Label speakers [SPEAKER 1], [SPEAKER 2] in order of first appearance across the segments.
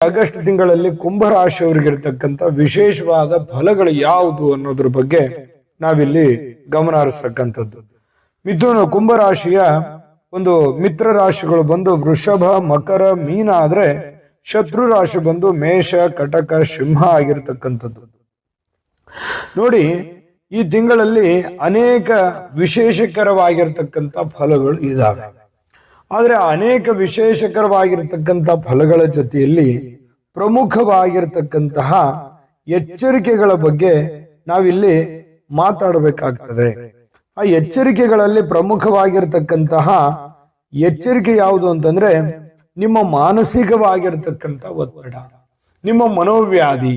[SPEAKER 1] August ತಿಂಗಳಲ್ಲಿ ಕುಂಭರಾಶಿಯವರಿಗಿರ್ತಕ್ಕಂಥ ವಿಶೇಷವಾದ ಫಲಗಳು ಯಾವುದು ಅನ್ನೋದ್ರ ಬಗ್ಗೆ ನಾವಿಲ್ಲಿ ಗಮನ ಹರಿಸ್ತಕ್ಕಂಥದ್ದು. ಕುಂಭರಾಶಿಯ ಒಂದು ಮಿತ್ರ ರಾಶಿಗಳು ಬಂದು ವೃಷಭ, ಮಕರ, ಮೀನ ಆದ್ರೆ ಶತ್ರು ರಾಶಿ ಬಂದು ಮೇಷ, ಕಟಕ, ಸಿಂಹ ಆಗಿರ್ತಕ್ಕಂಥದ್ದು. ನೋಡಿ, ಈ ತಿಂಗಳಲ್ಲಿ ಅನೇಕ ವಿಶೇಷಕರವಾಗಿರ್ತಕ್ಕಂಥ ಫಲಗಳು ಇದಾವೆ. ಆದ್ರೆ ಅನೇಕ ವಿಶೇಷಕರವಾಗಿರ್ತಕ್ಕಂಥ ಫಲಗಳ ಜೊತೆಯಲ್ಲಿ ಪ್ರಮುಖವಾಗಿರ್ತಕ್ಕಂತಹ ಎಚ್ಚರಿಕೆಗಳ ಬಗ್ಗೆ ನಾವಿಲ್ಲಿ ಮಾತಾಡಬೇಕಾಗ್ತದೆ. ಆ ಎಚ್ಚರಿಕೆಗಳಲ್ಲಿ ಪ್ರಮುಖವಾಗಿರ್ತಕ್ಕಂತಹ ಎಚ್ಚರಿಕೆ ಯಾವುದು ಅಂತಂದ್ರೆ ನಿಮ್ಮ ಮಾನಸಿಕವಾಗಿರ್ತಕ್ಕಂಥ ಒತ್ತಡ, ನಿಮ್ಮ ಮನೋವ್ಯಾಧಿ,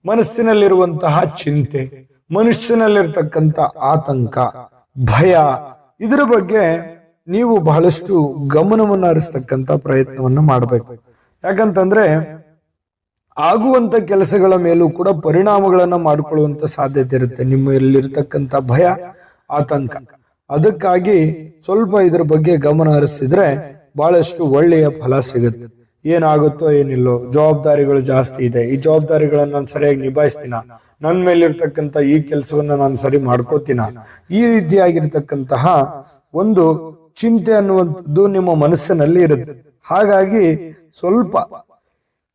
[SPEAKER 1] ಮನಸ್ಸಿನಲ್ಲಿರುವಂತಹ ಚಿಂತೆ, ಮನುಷ್ಯನಲ್ಲಿರ್ತಕ್ಕಂಥ ಆತಂಕ, ಭಯ, ಇದರ ಬಗ್ಗೆ ನೀವು ಬಹಳಷ್ಟು ಗಮನವನ್ನು ಹರಿಸ್ತಕ್ಕಂಥ ಪ್ರಯತ್ನವನ್ನು ಮಾಡಬೇಕು. ಯಾಕಂತಂದ್ರೆ ಆಗುವಂತ ಕೆಲಸಗಳ ಮೇಲೂ ಕೂಡ ಪರಿಣಾಮಗಳನ್ನ ಮಾಡಿಕೊಳ್ಳುವಂತ ಸಾಧ್ಯತೆ ಇರುತ್ತೆ ನಿಮ್ಮಲ್ಲಿರ್ತಕ್ಕಂಥ ಭಯ, ಆತಂಕ. ಅದಕ್ಕಾಗಿ ಸ್ವಲ್ಪ ಇದ್ರ ಬಗ್ಗೆ ಗಮನ ಹರಿಸಿದ್ರೆ ಬಹಳಷ್ಟು ಒಳ್ಳೆಯ ಫಲ ಸಿಗುತ್ತೆ. ಏನಾಗುತ್ತೋ ಏನಿಲ್ಲೋ, ಜವಾಬ್ದಾರಿಗಳು ಜಾಸ್ತಿ ಇದೆ, ಈ ಜವಾಬ್ದಾರಿಗಳನ್ನ ನಾನು ಸರಿಯಾಗಿ ನಿಭಾಯಿಸ್ತೀನ, ನನ್ನ ಮೇಲಿರ್ತಕ್ಕಂಥ ಈ ಕೆಲಸವನ್ನ ನಾನು ಸರಿ ಮಾಡ್ಕೋತೀನ, ಈ ರೀತಿಯಾಗಿರ್ತಕ್ಕಂತಹ ಒಂದು ಚಿಂತೆ ಅನ್ನುವಂಥದ್ದು ನಿಮ್ಮ ಮನಸ್ಸಿನಲ್ಲಿ ಇರುತ್ತೆ. ಹಾಗಾಗಿ ಸ್ವಲ್ಪ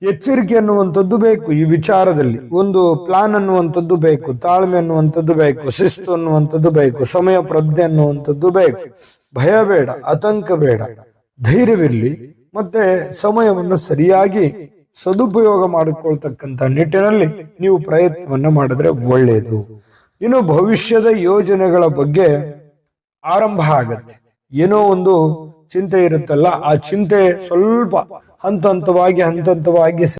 [SPEAKER 1] ಎಚ್ಚರಿಕೆ ಅನ್ನುವಂಥದ್ದು ಬೇಕು. ಈ ವಿಚಾರದಲ್ಲಿ ಒಂದು ಪ್ಲಾನ್ ಅನ್ನುವಂಥದ್ದು ಬೇಕು, ತಾಳ್ಮೆ ಅನ್ನುವಂಥದ್ದು ಬೇಕು, ಶಿಸ್ತು ಅನ್ನುವಂಥದ್ದು ಬೇಕು, ಸಮಯ ಪ್ರಜ್ಞೆ ಅನ್ನುವಂಥದ್ದು ಬೇಕು. ಭಯ ಬೇಡ, ಆತಂಕ ಬೇಡ, ಧೈರ್ಯವಿರಲಿ. ಮತ್ತೆ ಸಮಯವನ್ನು ಸರಿಯಾಗಿ ಸದುಪಯೋಗ ಮಾಡಿಕೊಳ್ತಕ್ಕಂಥ ನಿಟ್ಟಿನಲ್ಲಿ ನೀವು ಪ್ರಯತ್ನವನ್ನ ಮಾಡಿದ್ರೆ ಒಳ್ಳೆಯದು. ಇನ್ನು ಭವಿಷ್ಯದ ಯೋಜನೆಗಳ ಬಗ್ಗೆ ಆರಂಭ ಆಗತ್ತೆ. ಏನೋ ಒಂದು ಚಿಂತೆ ಇರುತ್ತಲ್ಲ, ಆ ಚಿಂತೆ ಸ್ವಲ್ಪ ಹಂತ ಹಂತವಾಗಿ